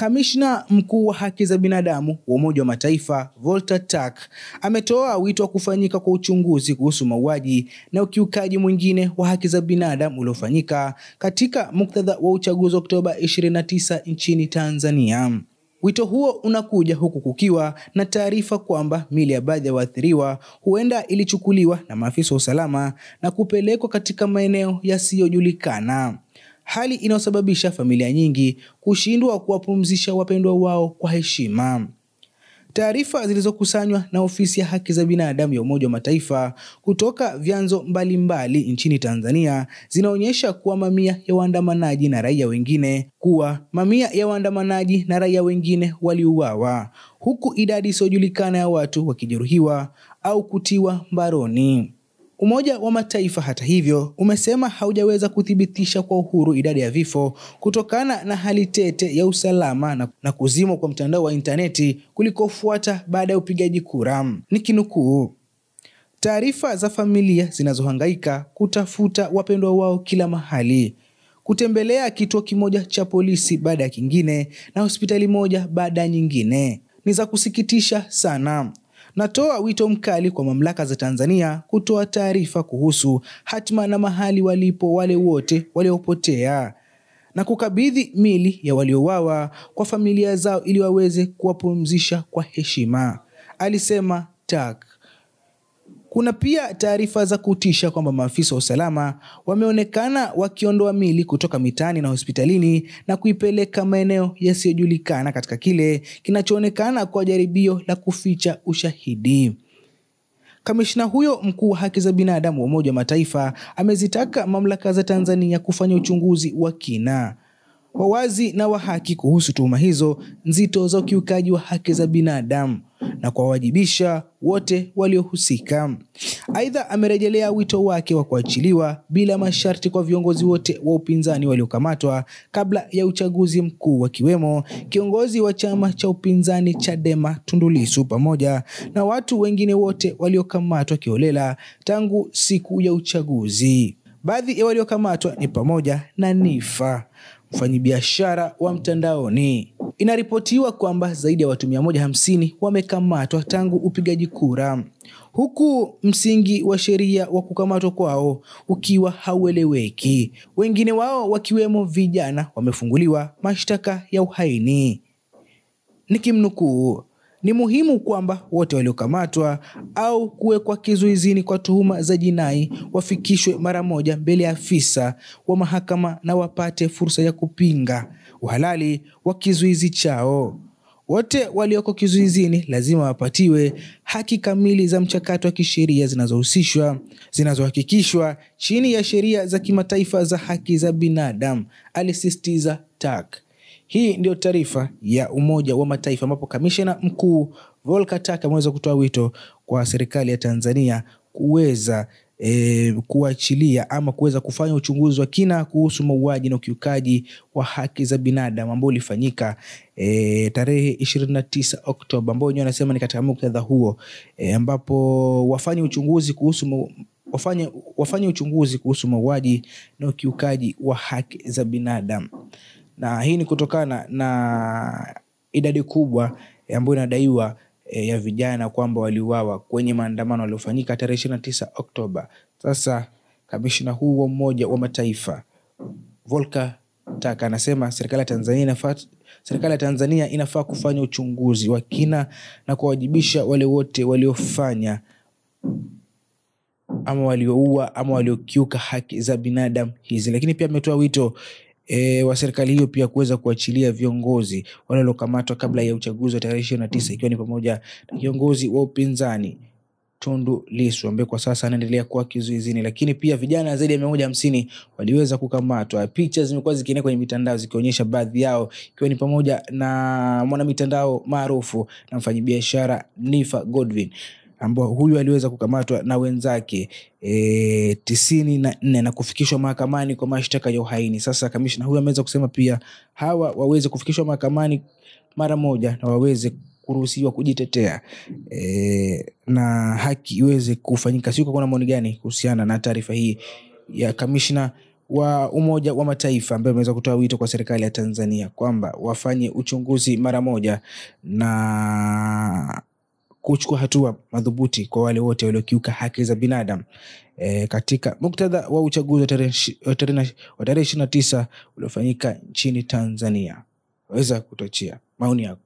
Kamishna mkuu wa haki za binadamu wa Umoja wa Mataifa Volker Turk ametoa wito wa kufanyika kwa uchunguzi kuhusu mauaji na ukiukaji mwingine wa haki za binadamu uliofanyika katika muktadha wa uchaguzi wa Oktoba 29 nchini Tanzania. Wito huo unakuja huku kukiwa na taarifa kwamba miili ya baadhi ya waathiriwa huenda ilichukuliwa na maafisa wa usalama na kupelekwa katika maeneo yasiyojulikana, hali inayosababisha familia nyingi kushindwa kuwapumzisha wapendwa wao kwa heshima. Taarifa zilizokusanywa na ofisi ya haki za binadamu ya Umoja wa Mataifa kutoka vyanzo mbalimbali nchini Tanzania zinaonyesha kuwa mamia ya waandamanaji na raia wengine waliuawa, huku idadi isiyojulikana ya watu wakijeruhiwa au kutiwa mbaroni. Umoja wa Mataifa hata hivyo umesema haujaweza kuthibitisha kwa uhuru idadi ya vifo kutokana na hali tete ya usalama na kuzimwa kwa mtandao wa interneti kulikofuata baada ya upigaji kura. Nikinukuu, taarifa za familia zinazohangaika kutafuta wapendwa wao kila mahali, kutembelea kituo kimoja cha polisi baada ya kingine na hospitali moja baada ya nyingine, ni za kusikitisha sana. Natoa wito mkali kwa mamlaka za Tanzania kutoa taarifa kuhusu hatima na mahali walipo wale wote waliopotea na kukabidhi miili ya waliouawa kwa familia zao ili waweze kuwapumzisha kwa heshima, alisema Turk. Kuna pia taarifa za kutisha kwamba maafisa wa usalama wameonekana wakiondoa miili kutoka mitaani na hospitalini na kuipeleka maeneo yasiyojulikana katika kile kinachoonekana kwa jaribio la kuficha ushahidi. Kamishna huyo mkuu wa haki za binadamu wa Umoja wa Mataifa amezitaka mamlaka za Tanzania kufanya uchunguzi wa kina, wa wazi na wa haki kuhusu tuhuma hizo nzito za ukiukaji wa haki za binadamu na kuwawajibisha wote waliohusika. Aidha, amerejelea wito wake wa kuachiliwa bila masharti kwa viongozi wote wa upinzani waliokamatwa kabla ya uchaguzi mkuu, wakiwemo kiongozi wa chama cha upinzani Chadema Tundu Lissu pamoja na watu wengine wote waliokamatwa kiholela tangu siku ya uchaguzi. Baadhi ya waliokamatwa ni pamoja na Nifa, mfanyabiashara wa mtandaoni. Inaripotiwa kwamba zaidi ya watu 150 wamekamatwa tangu upigaji kura, huku msingi wa sheria wa kukamatwa kwao ukiwa haueleweki. Wengine wao wakiwemo vijana wamefunguliwa mashtaka ya uhaini. Nikimnukuu, ni muhimu kwamba wote waliokamatwa au kuwekwa kizuizini kwa tuhuma za jinai wafikishwe mara moja mbele ya afisa wa mahakama na wapate fursa ya kupinga uhalali wa kizuizi chao. Wote walioko kizuizini lazima wapatiwe haki kamili za mchakato wa kisheria zinazohakikishwa chini ya sheria za kimataifa za haki za binadamu, alisisitiza Turk. Hii ndio taarifa ya Umoja wa Mataifa ambapo kamishna mkuu Volker Turk ameweza kutoa wito kwa serikali ya Tanzania kuweza kuachilia ama kuweza kufanya uchunguzi wa kina kuhusu mauaji na ukiukaji wa haki za binadamu ambao ulifanyika tarehe 29 Oktoba, ambao wenyewe wanasema ni katika muktadha huo ambapo wafanye uchunguzi kuhusu mauaji na ukiukaji wa haki za binadamu. Na hii ni kutokana na idadi kubwa ambayo inadaiwa ya vijana kwamba waliuawa kwenye maandamano yaliyofanyika tarehe 29 Oktoba. Sasa kamishna huu wa Umoja wa Mataifa Volker Turk anasema serikali ya Tanzania inafaa kufanya uchunguzi wa kina na kuwajibisha wale wote waliofanya ama walioua ama waliokiuka haki za binadamu hizi. Lakini pia ametoa wito wa serikali hiyo pia kuweza kuachilia viongozi waliokamatwa kabla ya uchaguzi wa tarehe 29, ikiwa ni pamoja na kiongozi wa upinzani Tundu Lissu ambaye kwa sasa anaendelea kuwa kizuizini. Lakini pia vijana zaidi ya 150 waliweza kukamatwa. Picha zimekuwa zikienea kwenye mitandao zikionyesha baadhi yao, ikiwa ni pamoja na mwanamitandao maarufu na mfanyabiashara Nifa Godwin, ambao huyu aliweza kukamatwa na wenzake 94 na kufikishwa mahakamani kwa mashtaka ya uhaini. Sasa kamishna huyu ameweza kusema pia hawa waweze kufikishwa mahakamani mara moja na waweze kuruhusiwa kujitetea na haki iweze kufanyika. Sio kuna maoni gani kuhusiana na taarifa hii ya kamishna wa Umoja wa Mataifa ambaye ameweza kutoa wito kwa serikali ya Tanzania kwamba wafanye uchunguzi mara moja na kuchukua hatua madhubuti kwa wale wote waliokiuka haki za binadamu katika muktadha wa uchaguzi wa tarehe 29 uliofanyika nchini Tanzania. Waweza kutochea maoni yako.